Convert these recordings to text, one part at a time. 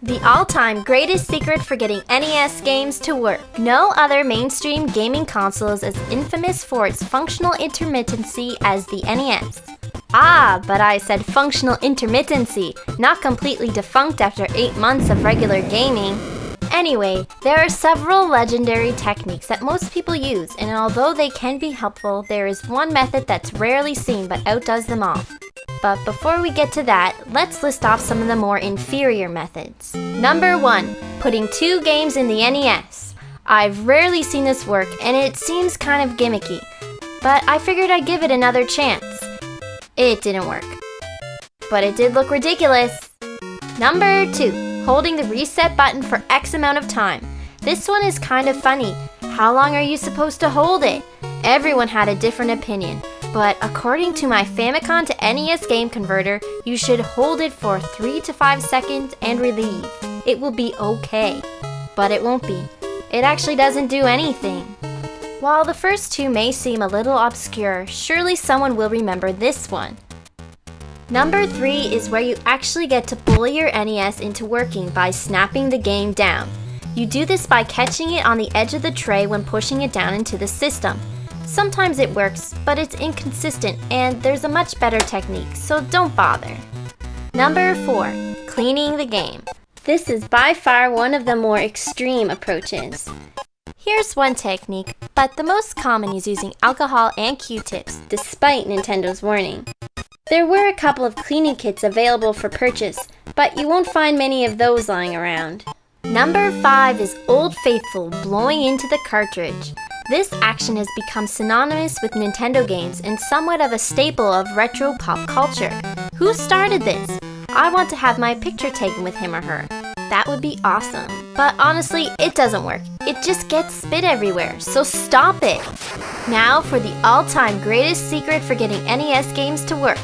The all-time greatest secret for getting NES games to work. No other mainstream gaming console is as infamous for its functional intermittency as the NES. Ah, but I said functional intermittency, not completely defunct after 8 months of regular gaming. Anyway, there are several legendary techniques that most people use, and although they can be helpful, there is one method that's rarely seen but outdoes them all. But before we get to that, let's list off some of the more inferior methods. Number 1. Putting 2 games in the NES. I've rarely seen this work, and it seems kind of gimmicky, but I figured I'd give it another chance. It didn't work, but it did look ridiculous. Number 2. Holding the reset button for X amount of time. This one is kind of funny. How long are you supposed to hold it? Everyone had a different opinion, but according to my Famicom to NES game converter, you should hold it for 3 to 5 seconds and relieve. It will be okay, but it won't be. It actually doesn't do anything. While the first two may seem a little obscure, surely someone will remember this one. Number 3 is where you actually get to bully your NES into working by snapping the game down. You do this by catching it on the edge of the tray when pushing it down into the system. Sometimes it works, but it's inconsistent and there's a much better technique, so don't bother. Number 4. Cleaning the game. This is by far one of the more extreme approaches. Here's one technique, but the most common is using alcohol and Q-tips, despite Nintendo's warning. There were a couple of cleaning kits available for purchase, but you won't find many of those lying around. Number 5 is Old Faithful, blowing into the cartridge. This action has become synonymous with Nintendo games and somewhat of a staple of retro pop culture. Who started this? I want to have my picture taken with him or her. That would be awesome. But honestly, it doesn't work. It just gets spit everywhere, so stop it! Now for the all-time greatest secret for getting NES games to work.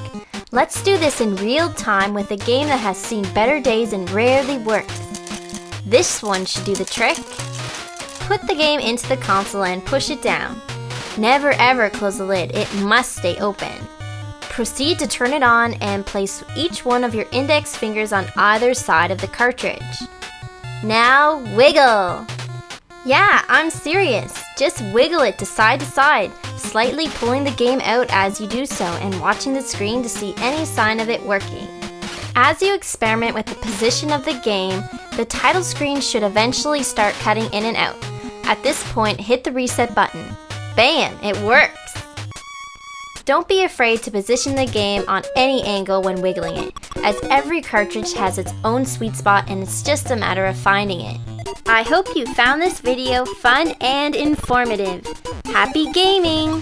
Let's do this in real time with a game that has seen better days and rarely worked. This one should do the trick. Put the game into the console and push it down. Never ever close the lid, it must stay open. Proceed to turn it on and place each one of your index fingers on either side of the cartridge. Now wiggle! Yeah, I'm serious. Just wiggle it to side, slightly pulling the game out as you do so and watching the screen to see any sign of it working. As you experiment with the position of the game, the title screen should eventually start cutting in and out. At this point, hit the reset button. Bam! It works! Don't be afraid to position the game on any angle when wiggling it, as every cartridge has its own sweet spot and it's just a matter of finding it. I hope you found this video fun and informative. Happy gaming!